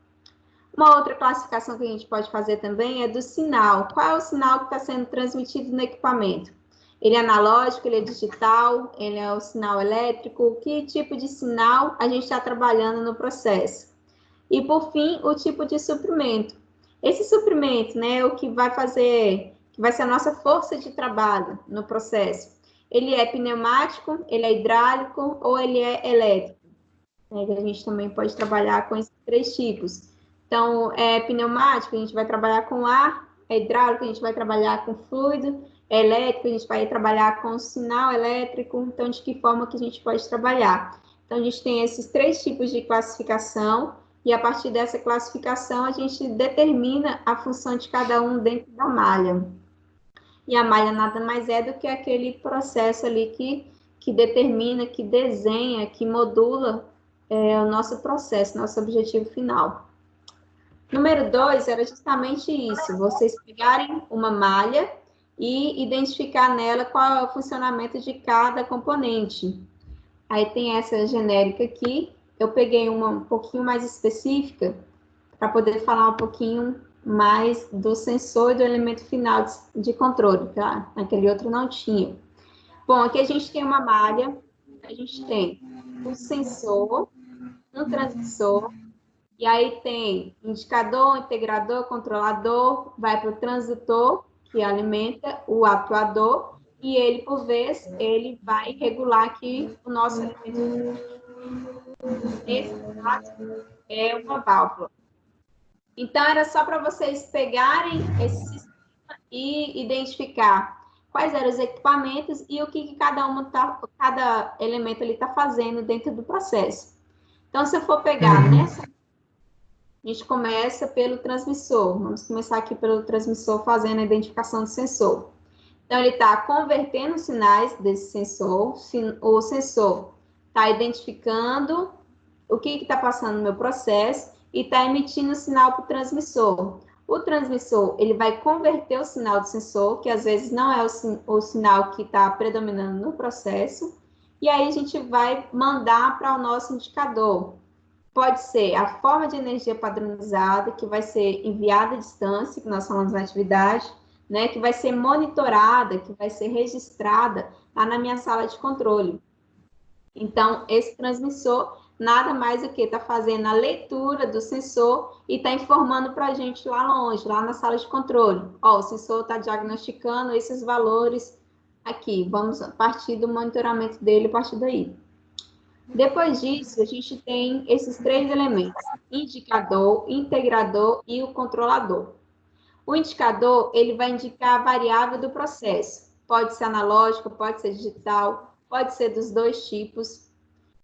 A: Uma outra classificação que a gente pode fazer também é do sinal. Qual é o sinal que está sendo transmitido no equipamento? Ele é analógico, ele é digital, ele é o sinal elétrico, que tipo de sinal a gente está trabalhando no processo. E, por fim, o tipo de suprimento. Esse suprimento, né, é o que vai fazer, que vai ser a nossa força de trabalho no processo. Ele é pneumático, ele é hidráulico ou ele é elétrico. A gente também pode trabalhar com esses 3 tipos. Então, é pneumático, a gente vai trabalhar com ar, é hidráulico, a gente vai trabalhar com fluido, é elétrico, a gente vai trabalhar com sinal elétrico. Então, de que forma que a gente pode trabalhar? Então, a gente tem esses 3 tipos de classificação, e a partir dessa classificação, a gente determina a função de cada um dentro da malha. E a malha nada mais é do que aquele processo ali que determina, que desenha, que modula o nosso processo, nosso objetivo final. Número 2 era justamente isso, vocês pegarem uma malha e identificar nela qual é o funcionamento de cada componente. Aí tem essa genérica aqui, eu peguei uma um pouquinho mais específica para poder falar um pouquinho mais do sensor e do elemento final de controle, tá? Naquele outro não tinha. Bom, aqui a gente tem uma malha, a gente tem um sensor, um transmissor, e aí tem indicador, integrador, controlador, vai para o transdutor, que alimenta o atuador, e ele, por vez, ele vai regular aqui o nosso elemento. Esse caso é uma válvula. Então, era só para vocês pegarem esse sistema e identificar quais eram os equipamentos e o que cada elemento ele está fazendo dentro do processo. Então, se eu for pegar nessa, a gente começa pelo transmissor. Vamos começar aqui pelo transmissor fazendo a identificação do sensor. Então, ele está convertendo os sinais desse sensor. O sensor está identificando o que está passando no meu processo e está emitindo o sinal para o transmissor. O transmissor, ele vai converter o sinal do sensor, que às vezes não é o sinal que está predominando no processo, e aí a gente vai mandar para o nosso indicador. Pode ser a forma de energia padronizada, que vai ser enviada à distância, que nós falamos na atividade, né, que vai ser monitorada, que vai ser registrada lá na minha sala de controle. Então, esse transmissor nada mais do que está fazendo a leitura do sensor e está informando para a gente lá longe, lá na sala de controle. Ó, o sensor está diagnosticando esses valores aqui. Vamos partir do monitoramento dele a partir daí. Depois disso, a gente tem esses 3 elementos: indicador, integrador e o controlador. O indicador, ele vai indicar a variável do processo. Pode ser analógico, pode ser digital, pode ser dos 2 tipos.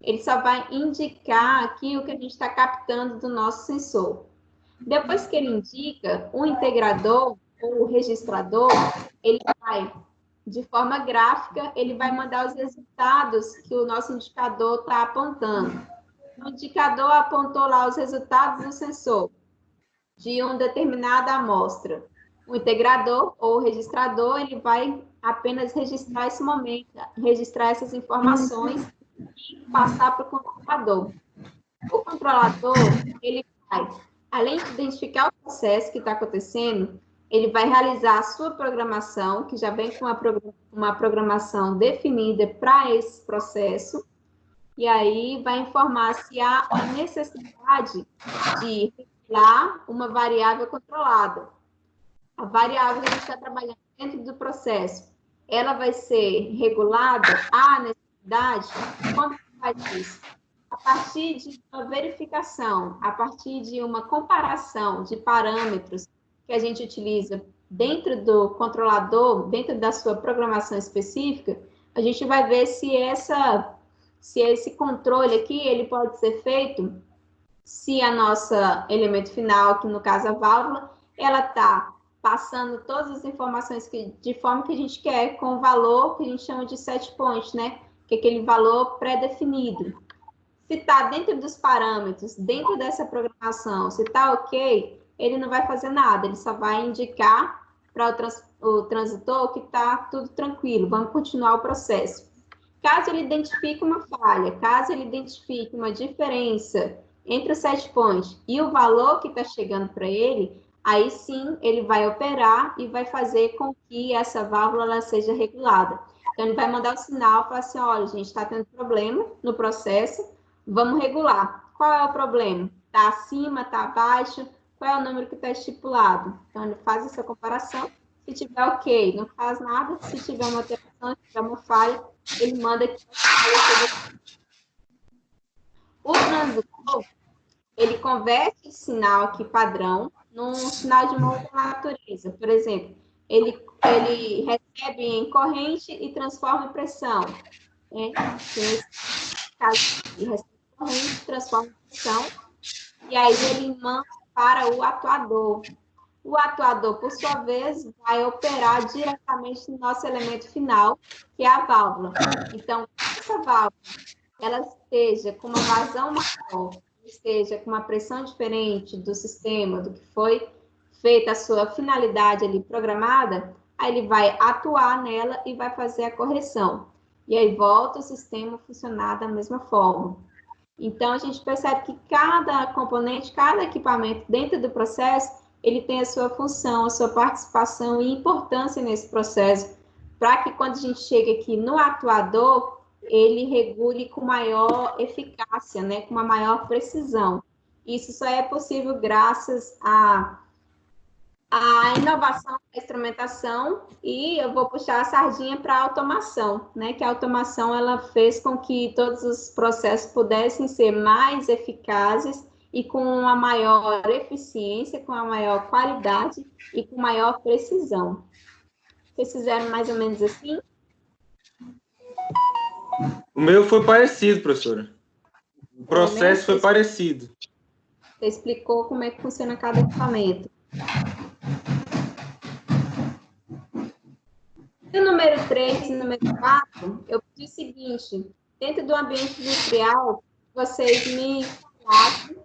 A: Ele só vai indicar aqui o que a gente está captando do nosso sensor. Depois que ele indica, o integrador ou o registrador, ele vai, de forma gráfica, ele vai mandar os resultados que o nosso indicador está apontando. O indicador apontou lá os resultados do sensor de uma determinada amostra. O integrador ou o registrador, ele vai apenas registrar esse momento, registrar essas informações e passar para o controlador. O controlador, ele vai, além de identificar o processo que está acontecendo, ele vai realizar a sua programação, que já vem com uma programação definida para esse processo, e aí vai informar se há a necessidade de regular uma variável controlada. A variável que a gente está trabalhando dentro do processo, ela vai ser regulada, há necessidade qualidade, como faz isso? A partir de uma verificação, a partir de uma comparação de parâmetros que a gente utiliza dentro do controlador, dentro da sua programação específica, a gente vai ver se esse controle aqui ele pode ser feito se a nossa elemento final, que no caso a válvula, ela está passando todas as informações de forma que a gente quer, com o valor que a gente chama de set point, né? Que é aquele valor pré-definido. Se está dentro dos parâmetros, dentro dessa programação, se está ok, ele não vai fazer nada, ele só vai indicar para o transitor que está tudo tranquilo, vamos continuar o processo. Caso ele identifique uma falha, caso ele identifique uma diferença entre o set point e o valor que está chegando para ele, aí sim ele vai operar e vai fazer com que essa válvula ela seja regulada. Então, ele vai mandar o sinal para assim, olha, gente, está tendo problema no processo, vamos regular. Qual é o problema? Está acima, está abaixo? Qual é o número que está estipulado? Então, ele faz essa comparação. Se tiver ok, não faz nada. Se tiver uma alteração, se tiver uma falha, ele manda que o transitor, ele converte esse sinal aqui padrão num sinal de uma outra natureza. Por exemplo, ele recebe em corrente e transforma em pressão. Né? Nesse caso, ele recebe corrente, transforma em pressão, e aí ele manda para o atuador. O atuador, por sua vez, vai operar diretamente no nosso elemento final, que é a válvula. Então, se essa válvula ela esteja com uma vazão maior, esteja com uma pressão diferente do sistema, do que foi feita a sua finalidade ali programada, aí ele vai atuar nela e vai fazer a correção. E aí volta o sistema a funcionar da mesma forma. Então, a gente percebe que cada componente, cada equipamento dentro do processo, ele tem a sua função, a sua participação e importância nesse processo, para que quando a gente chega aqui no atuador, ele regule com maior eficácia, né, com uma maior precisão. Isso só é possível graças à inovação da instrumentação, e eu vou puxar a sardinha para a automação, né, que a automação ela fez com que todos os processos pudessem ser mais eficazes e com uma maior eficiência, com a maior qualidade e com maior precisão. Vocês fizeram mais ou menos assim?
B: O meu foi parecido, professora. O processo foi parecido.
A: Você explicou como é que funciona cada equipamento. E o número 3 e o número 4, eu pedi o seguinte: dentro do ambiente industrial, vocês me falassem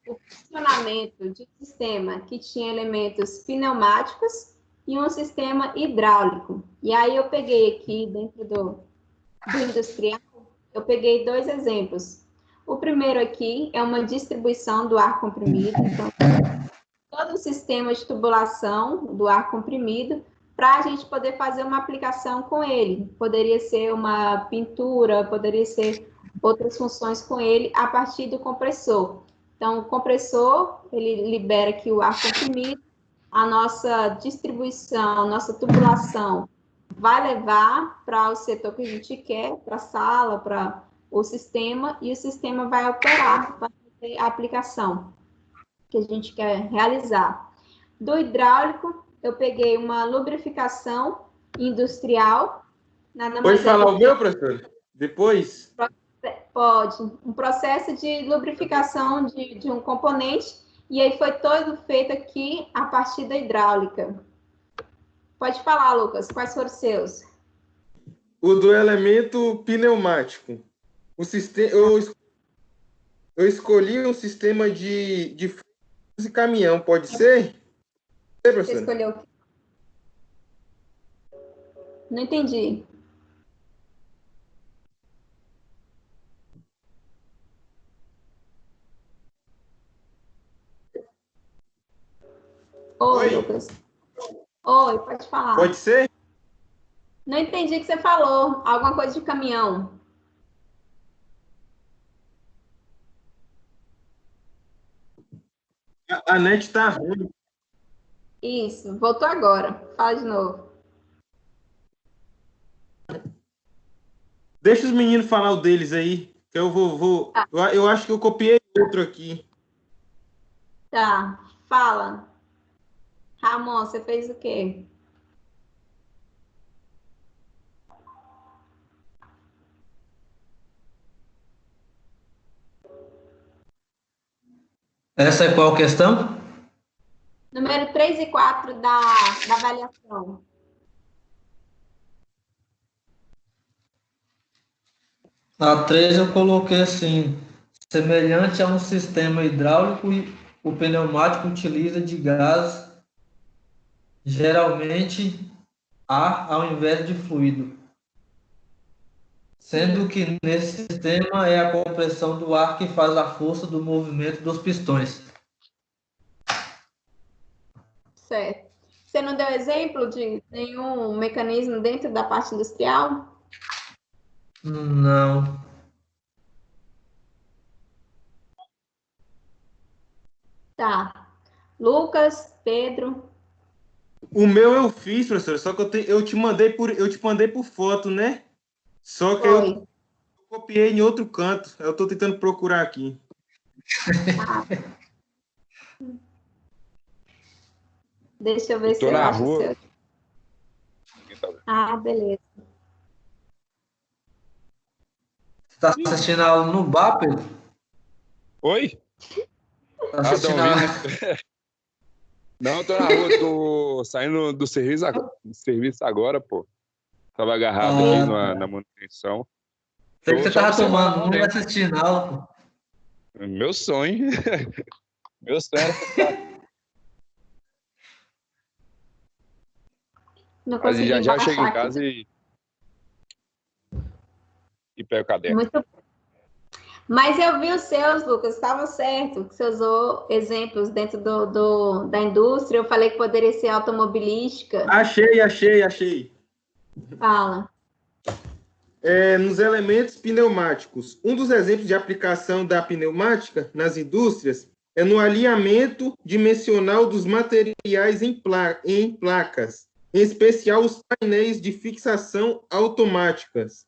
A: o funcionamento de um sistema que tinha elementos pneumáticos e um sistema hidráulico. E aí eu peguei aqui, dentro do industrial, eu peguei 2 exemplos. O primeiro aqui é uma distribuição do ar comprimido. Então, todo o sistema de tubulação do ar comprimido, para a gente poder fazer uma aplicação com ele. Poderia ser uma pintura, poderia ser outras funções com ele a partir do compressor. Então, o compressor, ele libera aqui o ar comprimido, a nossa distribuição, a nossa tubulação vai levar para o setor que a gente quer, para a sala, para o sistema, e o sistema vai operar para fazer a aplicação que a gente quer realizar. Do hidráulico, eu peguei uma lubrificação industrial.
B: Pode falar o meu, professor? Depois?
A: Pode. Um processo de lubrificação de um componente, e aí foi todo feito aqui a partir da hidráulica. Pode falar, Lucas, quais foram os seus?
B: O do elemento pneumático. O sistema, eu escolhi um sistema de caminhão, pode ser?
A: Você escolheu o quê? Não entendi. Oi, Lucas. Oi, pode falar.
B: Pode ser?
A: Não entendi o que você falou. Alguma coisa de caminhão.
B: A net tá ruim.
A: Isso, voltou agora. Fala de novo.
B: Deixa os meninos falar o deles aí, que eu vou. Eu acho que eu copiei outro aqui.
A: Tá, fala. Ramon, você fez o quê?
E: Essa é qual questão?
A: Número 3 e 4 da avaliação.
E: Na 3 eu coloquei assim, semelhante a um sistema hidráulico, o pneumático utiliza de gás, geralmente ar ao invés de fluido, sendo que nesse sistema é a compressão do ar que faz a força do movimento dos pistões.
A: Certo. Você não deu exemplo de nenhum mecanismo dentro da parte industrial?
E: Não.
A: Tá. Lucas, Pedro.
B: O meu eu fiz, professor, só que eu te mandei por foto, né? Só que eu
A: Foi.
B: copiei em outro canto. Eu estou tentando procurar aqui.
A: Deixa eu ver
F: Eu
A: se
F: tô
A: eu
F: na
A: acho o
F: rua.
A: seu. Beleza.
E: Você está assistindo a aula no bar, Pedro?
F: Oi?
E: Tá
F: Ah, estão
E: assistindo a...
F: ouvindo? Não, eu tô na rua, tô saindo do serviço agora, pô. Tava agarrado aqui na manutenção.
E: Sei que
F: Tô
E: você
F: só
E: tava
F: observando a
E: tomando
F: aula
E: um e
F: mesmo.
E: assistindo a aula, pô.
F: Meu sonho. Meu sonho era ficar.
A: Não
F: Mas já
A: consegui
F: já eu chego
A: baixar
F: em
A: aqui.
F: casa e pego o caderno.
A: Muito. Mas eu vi os seus, Lucas, estava certo, que você usou exemplos dentro da indústria. Eu falei que poderia ser automobilística.
B: Achei.
A: Fala.
B: Nos elementos pneumáticos. Um dos exemplos de aplicação da pneumática nas indústrias é no alinhamento dimensional dos materiais em placas, em especial os painéis de fixação automáticos.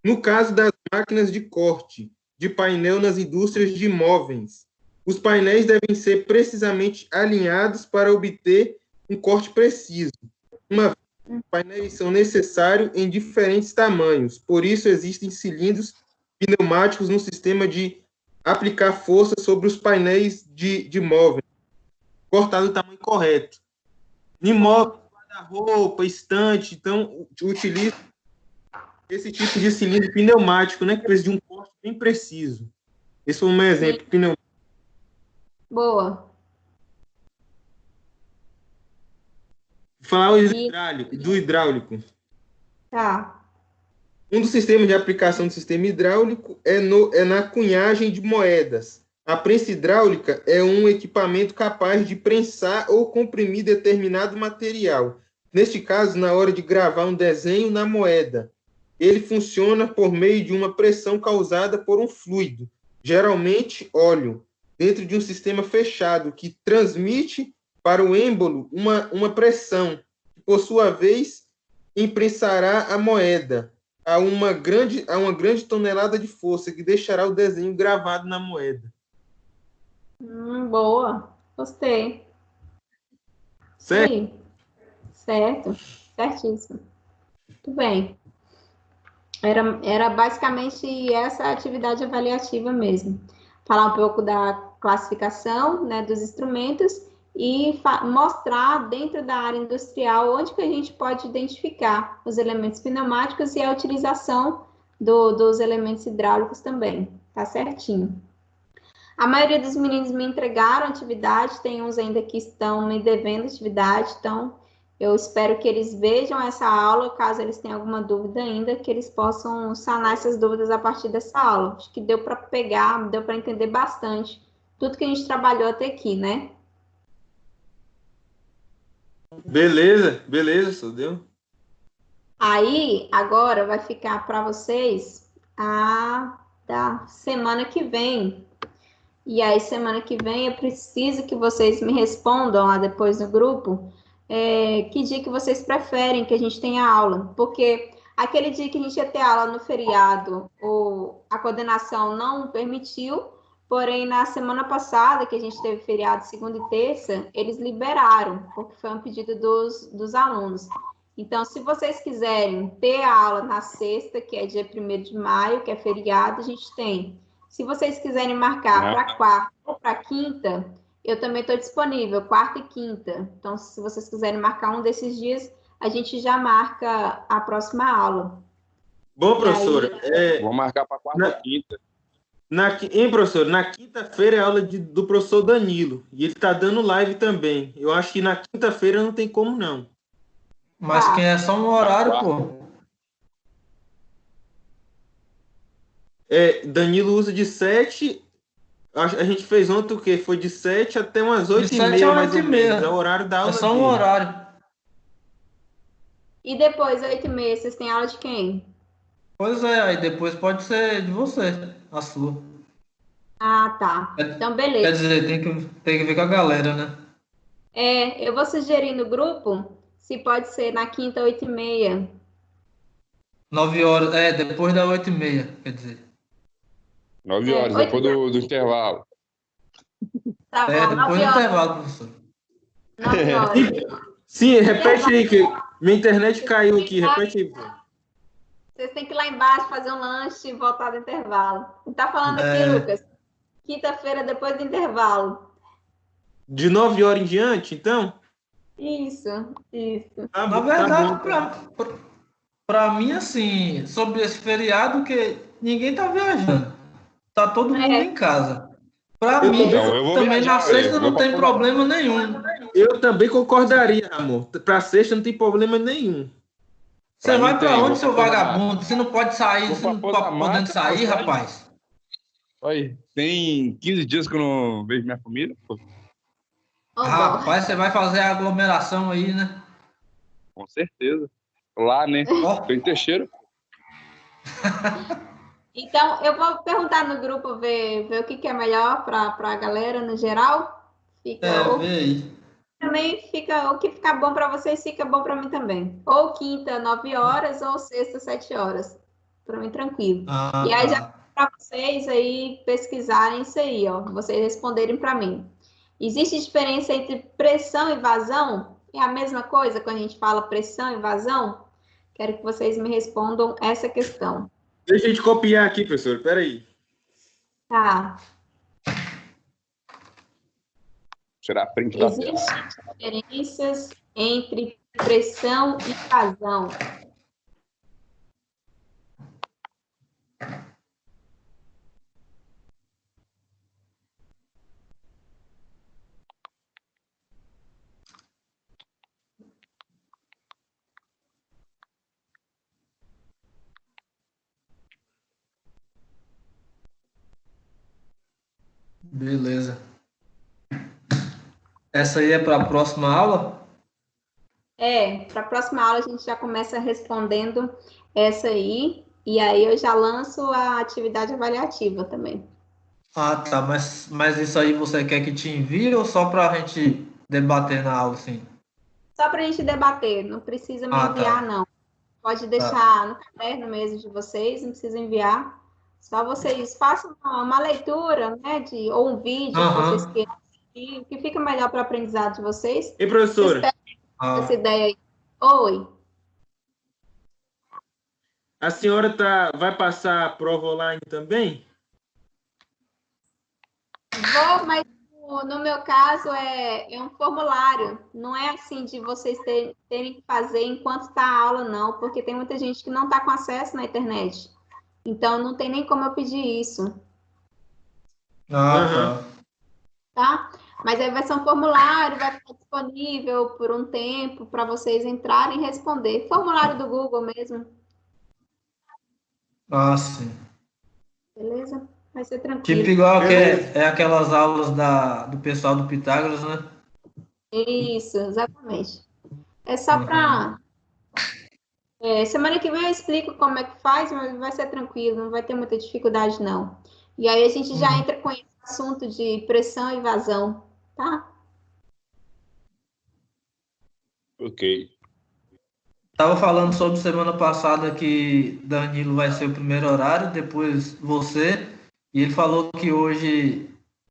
B: No caso das máquinas de corte de painel nas indústrias de móveis, os painéis devem ser precisamente alinhados para obter um corte preciso. Uma painéis são necessários em diferentes tamanhos, por isso existem cilindros pneumáticos no sistema de aplicar força sobre os painéis de móveis, cortado o tamanho correto. Em móveis, guarda-roupa, estante, então utiliza esse tipo de cilindro pneumático, né, que precisa de um corte bem preciso. Esse foi um exemplo. Pneumático.
A: Boa.
B: Vou falar do hidráulico.
A: Tá.
B: Um dos sistemas de aplicação do sistema hidráulico é na cunhagem de moedas. A prensa hidráulica é um equipamento capaz de prensar ou comprimir determinado material. Neste caso, na hora de gravar um desenho na moeda, ele funciona por meio de uma pressão causada por um fluido, geralmente óleo, dentro de um sistema fechado que transmite para o êmbolo uma pressão, que, por sua vez, imprensará a moeda a uma grande tonelada de força que deixará o desenho gravado na moeda.
A: Boa. Gostei.
B: Certo?
A: Sim. Certo. Certíssimo. Muito bem. Era basicamente essa atividade avaliativa mesmo. Falar um pouco da classificação, né, dos instrumentos e mostrar dentro da área industrial onde que a gente pode identificar os elementos pneumáticos e a utilização dos elementos hidráulicos também. Tá certinho. A maioria dos meninos me entregaram atividade, tem uns ainda que estão me devendo atividade, então eu espero que eles vejam essa aula, caso eles tenham alguma dúvida ainda, que eles possam sanar essas dúvidas a partir dessa aula. Acho que deu para pegar, deu para entender bastante tudo que a gente trabalhou até aqui, né?
B: Beleza, só deu.
A: Aí, agora vai ficar para vocês a da semana que vem. E aí, semana que vem, eu preciso que vocês me respondam lá depois no grupo que dia que vocês preferem que a gente tenha aula. Porque Aquele dia que a gente ia ter aula no feriado, a coordenação não permitiu, porém, na semana passada, que a gente teve feriado segunda e terça, eles liberaram, porque foi um pedido dos alunos. Então, se vocês quiserem ter a aula na sexta, que é dia 1º de maio, que é feriado, a gente tem. Se vocês quiserem marcar para quarta ou para quinta, eu também estou disponível, quarta e quinta. Então, se vocês quiserem marcar um desses dias, a gente já marca a próxima aula.
B: Bom, professora,
F: Vou marcar para quarta e quinta.
B: Professor, na quinta-feira é aula do professor Danilo, e ele está dando live também. Eu acho que na quinta-feira não tem como, não.
E: Mas quem é só um horário, pô.
B: Danilo usa de 7. A gente fez ontem o quê? Foi de 7 até umas 8h30, mais ou menos. É o horário da aula.
E: É só um
B: dele.
E: horário.
A: E depois, 8h30, vocês têm aula de quem?
E: Pois é, aí depois pode ser de você, a sua.
A: Ah, tá. Então, beleza.
E: Quer dizer, tem que ver com a galera, né?
A: Eu vou sugerir no grupo se pode ser na quinta, 8h30.
E: 9 horas, depois das 8h30, quer dizer.
F: 9 horas, depois do intervalo.
A: Tá bom,
E: Depois
A: 9
E: do
A: horas.
E: intervalo, professor.
A: 9 horas.
B: Sim, repete aí, que minha internet caiu aqui. Repete aí, professor.
A: Vocês têm que ir lá embaixo fazer um lanche e voltar do intervalo. Tá falando aqui, Lucas? Quinta-feira, depois do intervalo.
B: De 9 horas em diante, então?
A: Isso.
B: Tá
E: Na
B: bom,
E: verdade,
B: tá bom.
E: pra mim, assim, sobre esse feriado, que ninguém tá viajando. Tá todo mundo em casa. Pra mim,
F: Então, eu vou
E: também
F: viajar,
E: na sexta
F: eu
E: não
F: vou
E: tem
F: pra
E: problema nenhum.
B: Eu também concordaria, amor. Pra sexta não tem problema nenhum.
E: Você
F: Pra
E: vai
F: mim
E: pra
F: tem,
E: onde,
F: vou
E: seu
F: pra
E: vagabundo? Você não pode sair,
F: Vou
E: você
F: pra
E: não
F: Ponta
E: tá podendo
F: Mata,
E: sair,
F: pô, sai.
E: rapaz.
F: Olha, tem 15 dias que eu não vejo minha família, pô.
E: Rapaz, você vai fazer a aglomeração aí, né?
F: Com certeza. Lá, né?
E: Ó,
F: Tô em Teixeira.
A: Então, eu vou perguntar no grupo, ver o que é melhor para a galera no geral.
E: vê aí.
A: Também fica, o que ficar bom para vocês fica bom para mim também. Ou quinta, 9 horas, ou sexta, 7 horas. Para mim, tranquilo. E aí, já para vocês aí pesquisarem isso aí, ó. Vocês responderem para mim. Existe diferença entre pressão e vazão? É a mesma coisa quando a gente fala pressão e vazão? Quero que vocês me respondam essa questão.
B: Deixa eu te copiar aqui, professor. Pera aí.
A: Tá.
F: Tirar print da tela.
A: Existem diferenças entre pressão e vazão?
E: Beleza. Essa aí é para a próxima aula?
A: Para a próxima aula a gente já começa respondendo essa aí, e aí eu já lanço a atividade avaliativa também.
E: Ah, tá. Mas isso aí você quer que te envie ou só para a gente debater na aula, assim?
A: Só para a gente debater, não precisa me enviar, não. Pode deixar no caderno mesmo de vocês, não precisa enviar. Só vocês façam uma leitura, né, ou um vídeo que vocês queiram assistir, que fica melhor para o aprendizado de vocês.
B: E professora?
A: Essa ideia aí. Oi.
B: A senhora vai passar a prova online também?
A: Vou, mas no meu caso é um formulário. Não é assim de vocês terem que fazer enquanto está a aula, não, porque tem muita gente que não está com acesso na internet. Então, não tem nem como eu pedir isso. Tá? Mas aí vai ser um formulário, vai ficar disponível por um tempo para vocês entrarem e responder. Formulário do Google mesmo.
E: Ah, sim.
A: Beleza? Vai ser tranquilo.
E: Tipo igual que é aquelas aulas do pessoal do Pitágoras, né?
A: Isso, exatamente. É só para... semana que vem eu explico como é que faz, mas vai ser tranquilo, não vai ter muita dificuldade, não. E aí a gente já entra com esse assunto de pressão e vazão, tá?
F: Ok.
E: Tava falando sobre semana passada que Danilo vai ser o primeiro horário, depois você, e ele falou que hoje